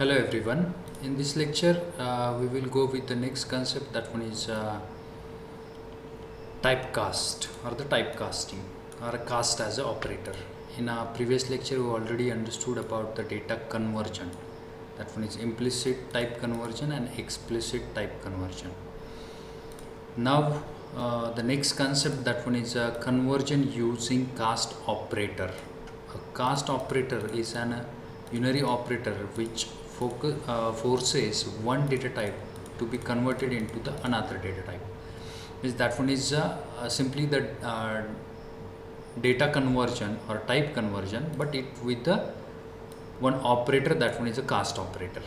Hello everyone. In this lecture, we will go with the next concept. That one is typecast or the typecasting or a cast as an operator. In our previous lecture, we already understood about the data conversion. That one is implicit type conversion and explicit type conversion. Now, the next concept, that one is a conversion using cast operator. A cast operator is an unary operator which forces one data type to be converted into the another data type. That one is simply the data conversion or type conversion, but it with the one operator. That one is a cast operator.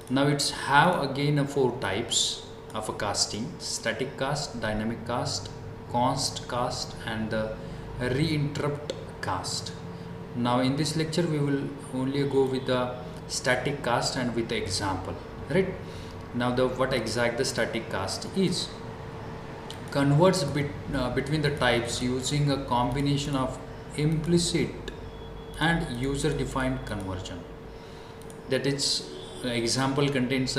Now it's have again four types of a casting: static cast, dynamic cast, const cast, and the reinterrupt cast. Now in this lecture we will only go with the static cast and with the example, right? Now what exact the static cast is: converts between the types using a combination of implicit and user defined conversion. That is, example contains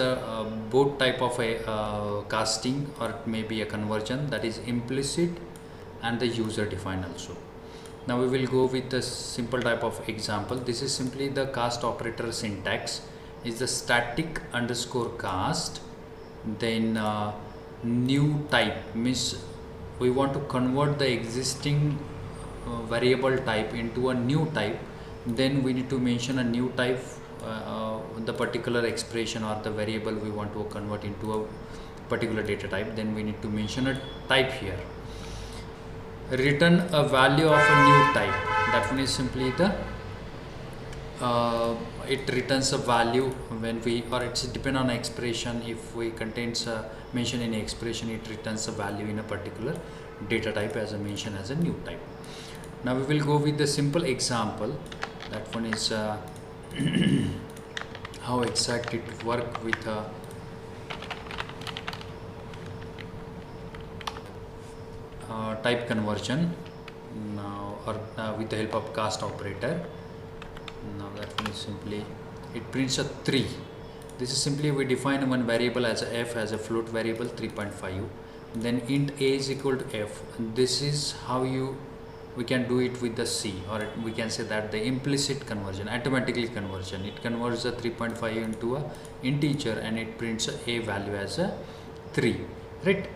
both type of a casting, or it may be a conversion, that is implicit and the user defined also. Now we will go with the simple type of example. This is simply the cast operator syntax. Is the static underscore cast, then new type means we want to convert the existing variable type into a new type. Then we need to mention a new type, the particular expression or the variable we want to convert into a particular data type. Then we need to mention a type here. Return a value of a new type. That one is simply the it returns a value when we, or it's depend on expression. If we contains a mention in expression, it returns a value in a particular data type as a mention as a new type. Now we will go with the simple example. That one is how exact it work with type conversion now, or with the help of cast operator. Now that one is simply, it prints a 3. This is simply we define one variable as a f as a float variable 3.5, then int a is equal to f. This is how we can do it with the C, or we can say that the implicit conversion, automatically conversion. It converts the 3.5 into a integer and it prints a value as a 3, right?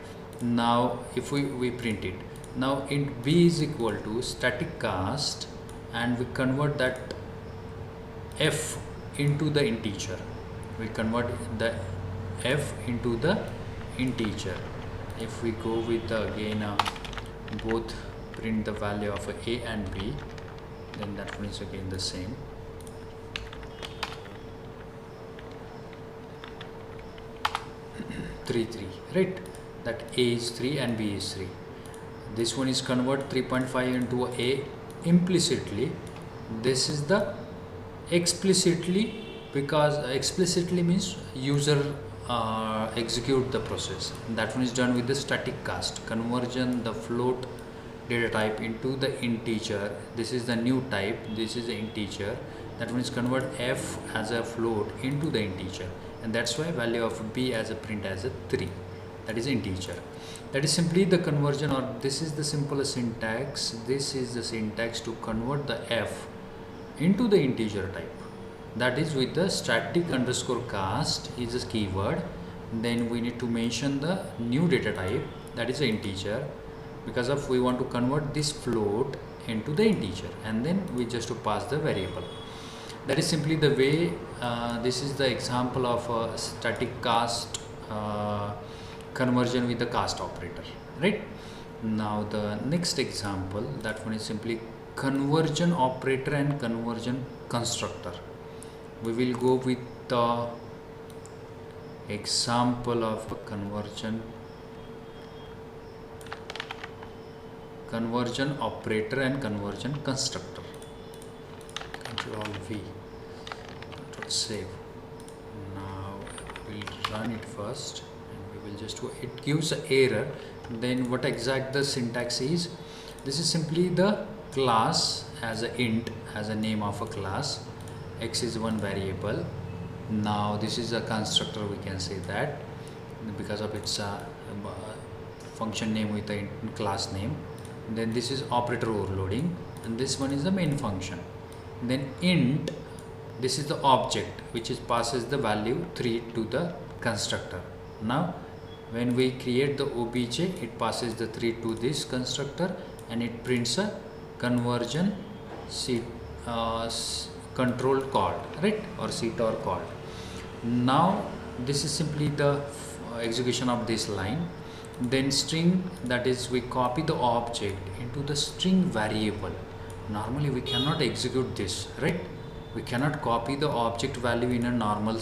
Now if we print it, now int b is equal to static cast, and we convert that f into the integer. We convert the f into the integer. If we go with again both print the value of a and b, then that one is again the same. Three, right? That a is 3 and b is 3. This one is convert 3.5 into a implicitly. This is the explicitly, because explicitly means user execute the process. That one is done with the static cast conversion, the float data type into the integer. This is the new type, this is the integer. That one is convert f as a float into the integer, and that's why value of b as a print as a 3, that is integer. That is simply the conversion, or this is the simple syntax. This is the syntax to convert the f into the integer type. That is with the static underscore cast is a keyword. Then we need to mention the new data type, that is the integer, because of we want to convert this float into the integer, and then we just to pass the variable. That is simply the way. This is the example of a static cast conversion with the cast operator, right? Now the next example, that one is simply conversion operator and conversion constructor. We will go with the example of a conversion operator and conversion constructor. Control V, Control save. Now we'll run it first, and we will just, it gives an error. Then what exact the syntax is: this is simply the class as a int, as a name of a class. X is one variable, Now this is a constructor, we can say that, because of its function name with the class name. Then this is operator overloading, and this one is the main function. Then int, this is the object which is passes the value 3 to the constructor. Now when we create the obj, it passes the 3 to this constructor and it prints a conversion control called, right, or CTOR called. Now this is simply the execution of this line. Then string, that is we copy the object into the string variable. Normally we cannot execute this, right? We cannot copy the object value in a normal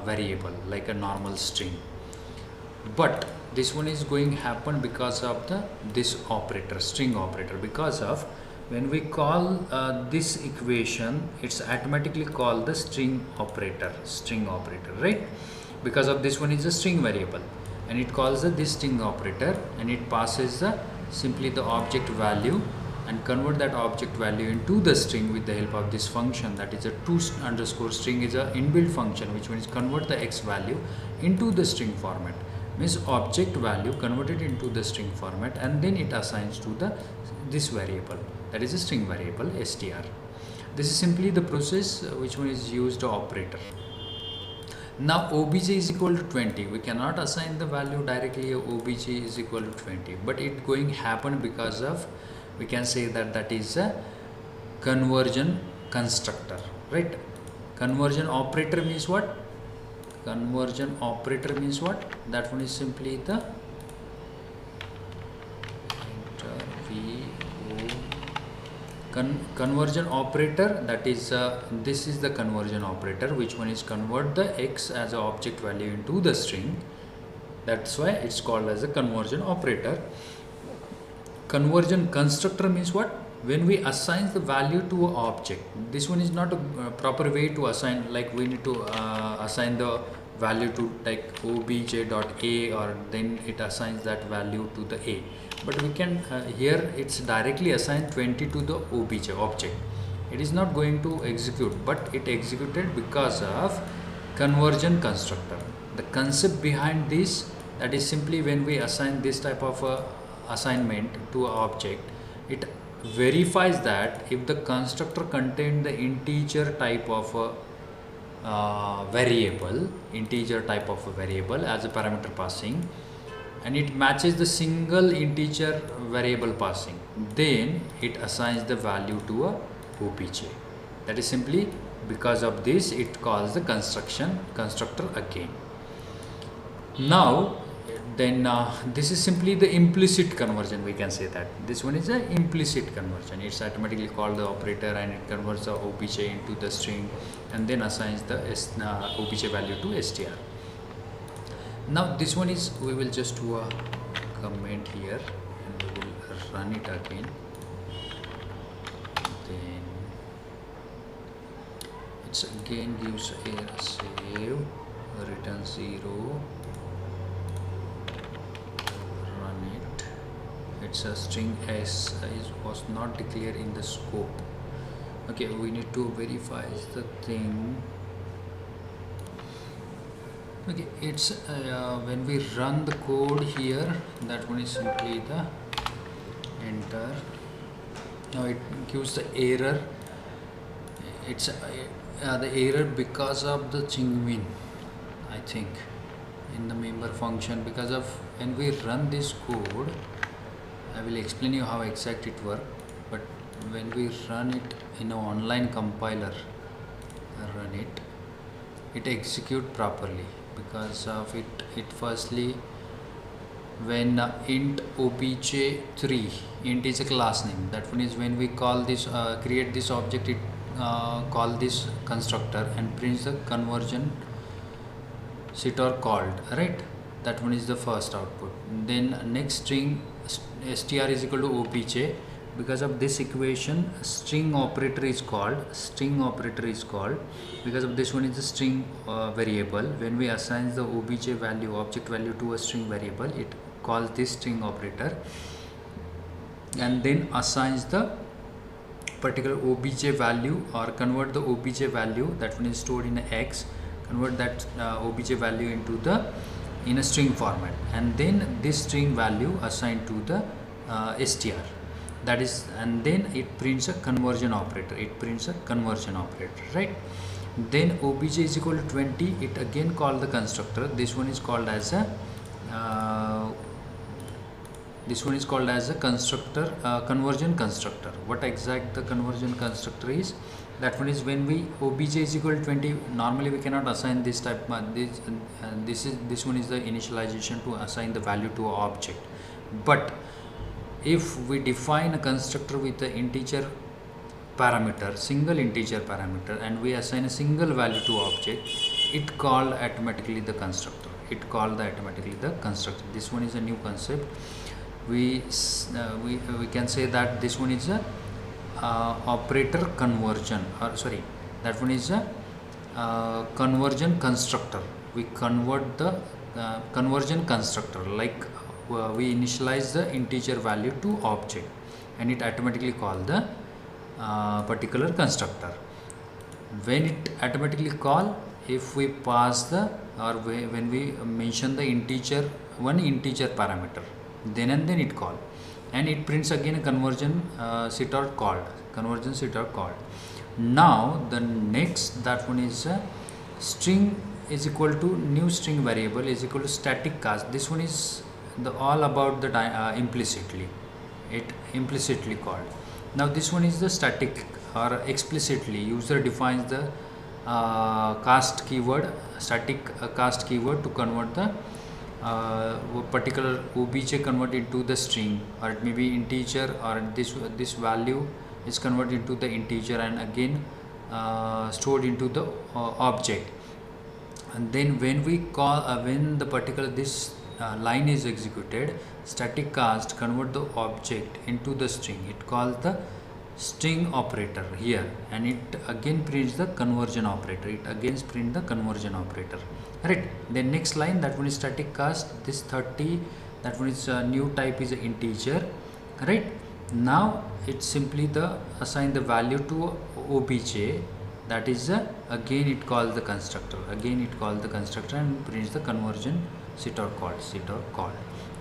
variable like a normal string, but this one is going to happen because of this operator, string operator, because of when we call this equation, it's automatically called the string operator, right? Because of this one is a string variable, and it calls this string operator, and it passes simply the object value and convert that object value into the string with the help of this function, that is a to_string is a inbuilt function which means convert the x value into the string format, means object value converted into the string format, and then it assigns to this variable, that is a string variable str. This is simply the process which one is used operator. Now obj is equal to 20. We cannot assign the value directly obj is equal to 20, but it going happen because of, we can say that is a conversion constructor, right? Conversion operator means what? Conversion operator means what? That one is simply the conversion operator, that is this is the conversion operator which one is convert the x as an object value into the string. That's why it's called as a conversion operator. Conversion constructor means what? When we assign the value to an object. This one is not a proper way to assign, like we need to assign the value to like obj.a, or then it assigns that value to the a. But we can here it's directly assigned 20 to the obj object. It is not going to execute, but it executed because of conversion constructor. The concept behind this, that is simply when we assign this type of assignment to an object, it verifies that if the constructor contained the integer type of variable as a parameter passing, and it matches the single integer variable passing, then it assigns the value to a obj. That is simply because of this it calls the constructor again. Now then this is simply the implicit conversion, we can say that this one is an implicit conversion. It's automatically called the operator, and it converts the obj into the string and then assigns the obj value to str. Now this one is, we will just do a comment here and we will run it again. Then it's again gives error, save, return 0, run it. It's a string s was not declared in the scope. Okay, we need to verify the thing. Okay, it's when we run the code here, that one is simply the enter. Now it gives the error. It's the error because of the Chingwin, I think, in the member function. Because of when we run this code, I will explain you how exact it works. But when we run it in an online compiler, run it, it execute properly. Because of it firstly, when int obj3, int is a class name, that one is when we call this create this object, it call this constructor and prints the conversion CTOR called, right? That one is the first output. Then next string str is equal to obj. Because of this equation, string operator is called because of this one is a string variable. When we assign the obj value, object value, to a string variable, it calls this string operator and then assigns the particular obj value, or convert the obj value that one is stored in x, convert that obj value into the in a string format, and then this string value assigned to the str, that is, and then it prints a conversion operator, right? Then obj is equal to 20, it again called the constructor. This one is called as a constructor, conversion constructor. What exact the conversion constructor is? That one is when we obj is equal to 20. Normally we cannot assign this type. This one is the initialization to assign the value to an object. But if we define a constructor with the integer parameter, single integer parameter, and we assign a single value to object, it called automatically the constructor. This one is a new concept. We can say that this one is a operator conversion, or sorry, that one is a conversion constructor. We convert the conversion constructor, like we initialize the integer value to object, and it automatically call the particular constructor. When it automatically call, if we pass the, or when we mention the integer, one integer parameter, then and then it call, and it prints again a conversion set or called. Now the next, that one is a string is equal to new string variable is equal to static cast. This one is the all about the implicitly called. Now this one is the static, or explicitly user defines the cast keyword, static cast keyword, to convert the particular obj convert into the string, or it may be integer, or this value is converted into the integer and again stored into the object. And then when we call when the particular this line is executed, static cast convert the object into the string, it calls the string operator here, and it again prints the conversion operator, right? Then next line, that one is static cast this 30, that one is new type is integer, right? Now it's simply the assign the value to obj, that is again it calls the constructor, and prints the conversion set or called.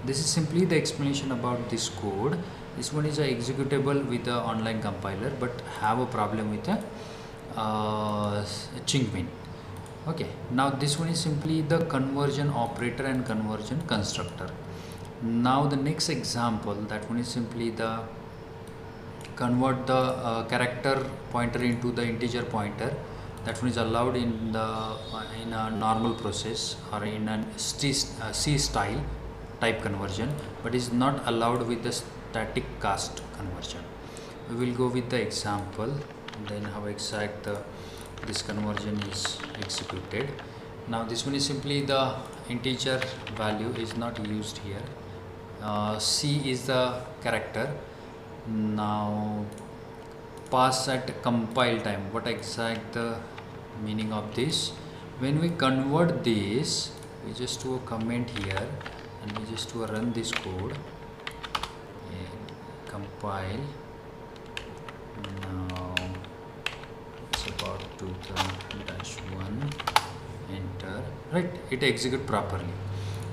This is simply the explanation about this code. This one is a executable with the online compiler, but have a problem with the Chingmin. Okay, now this one is simply the conversion operator and conversion constructor. Now the next example, that one is simply the convert the character pointer into the integer pointer. That one is allowed in the in a normal process, or in a C style type conversion, but is not allowed with the static cast conversion. We will go with the example, then how exact this conversion is executed. Now this one is simply the integer value is not used here. C is the character. Now pass at compile time. What exact the meaning of this? When we convert this, we just do a comment here, and we just do a run this code and compile. Now it's about 2-1, enter, right? It execute properly.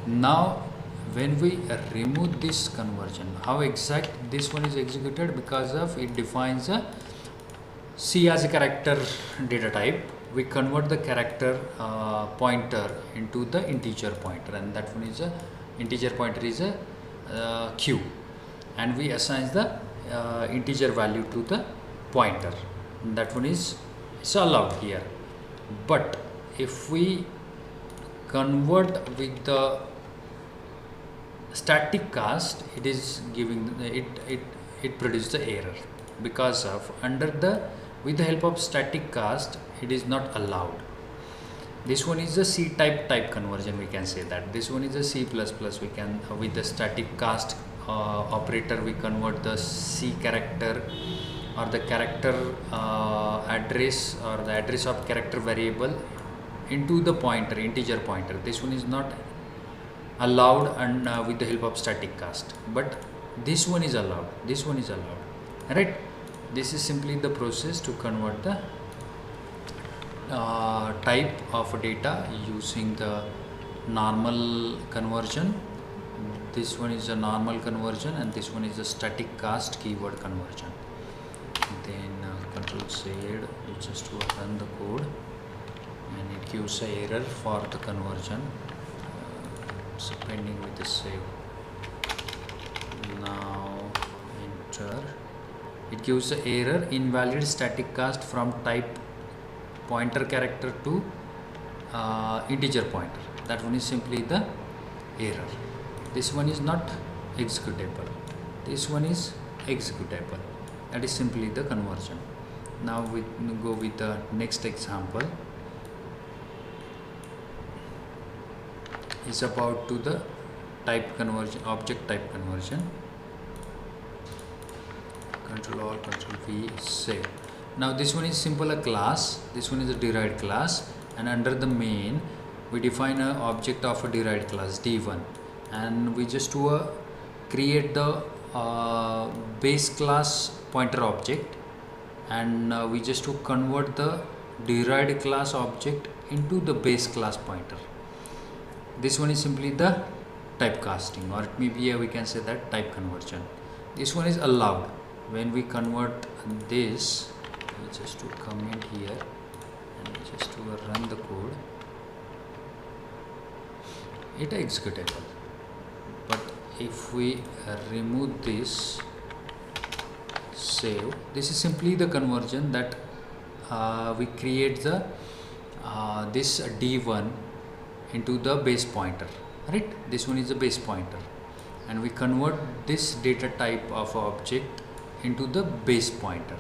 Now when we remove this conversion, how exact this one is executed? Because of it defines a C as a character data type, we convert the character pointer into the integer pointer, and that one is a integer pointer is a Q, and we assign the integer value to the pointer. That one is allowed here. But if we convert with the static cast, it is giving it produces the error, because of under the with the help of static cast it is not allowed. This one is a C type conversion, we can say that. This one is a C++, we can with the static cast operator we convert the C character or the character address or the address of character variable into the pointer, integer pointer. This one is not allowed and with the help of static cast, but this one is allowed, right? This is simply the process to convert the type of data using the normal conversion. This one is a normal conversion and this one is a static cast keyword conversion. Then control Z, you just run the code and it gives an error for the conversion. So pending with the save. Now enter. It gives an error, invalid static cast from type pointer character to integer pointer. That one is simply the error. This one is not executable. This one is executable. That is simply the conversion. Now we go with the next example. Is about to the type conversion, object type conversion. Control Alt, Control V, save. Now this one is simple a class. This one is a derived class, and under the main we define an object of a derived class D1, and we just do a create the base class pointer object, and we just to convert the derived class object into the base class pointer. This one is simply the typecasting, or it may be we can say that type conversion. This one is allowed. When we convert this, we just to comment here and we just to run the code. It executable. But if we remove this, save, this is simply the conversion that we create the this D1 into the base pointer, right? This one is the base pointer, and we convert this data type of object into the base pointer,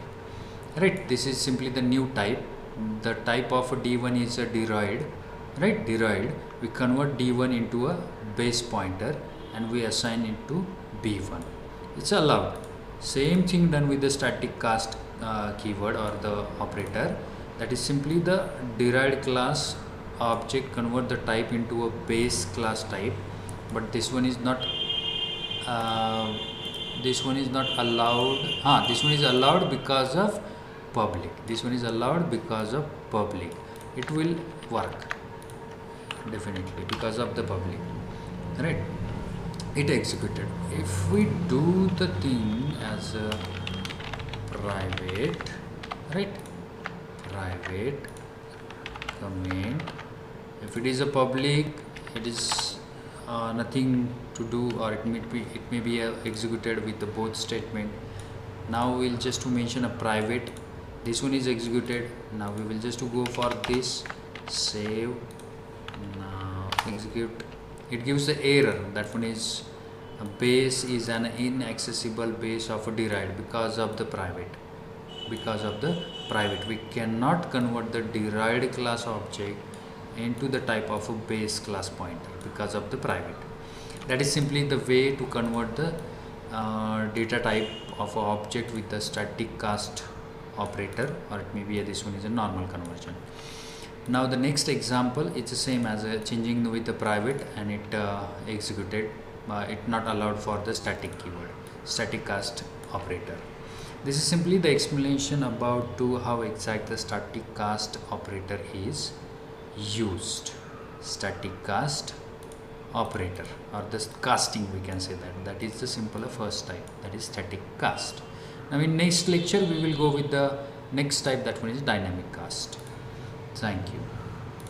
right? This is simply the new type. The type of a D1 is a derived, right? Derived. We convert D1 into a base pointer and we assign it to B1. It's allowed. Same thing done with the static cast keyword or the operator. That is simply the derived class object convert the type into a base class type, but this one is not allowed. This one is allowed because of public. This one is allowed because of public. It will work definitely because of the public, right? It executed. If we do the thing as a private, right? Private comment. If it is a public, it is nothing to do, or it may be executed with the both statement. Now we'll just to mention a private. This one is executed. Now we will just to go for this, save. Now execute. It gives the error. That one is a base is an inaccessible base of a derived because of the private. Because of the private, we cannot convert the derived class object into the type of a base class pointer because of the private. That is simply the way to convert the data type of an object with the static cast operator, or it may be this one is a normal conversion. Now the next example, it's the same as changing with the private, and it executed. It not allowed for the static keyword, static cast operator. This is simply the explanation about to how exact the static cast operator is used. Static cast operator, or the casting, we can say that is the simpler first type, that is static cast. Now in next lecture we will go with the next type, that one is dynamic cast. Thank you.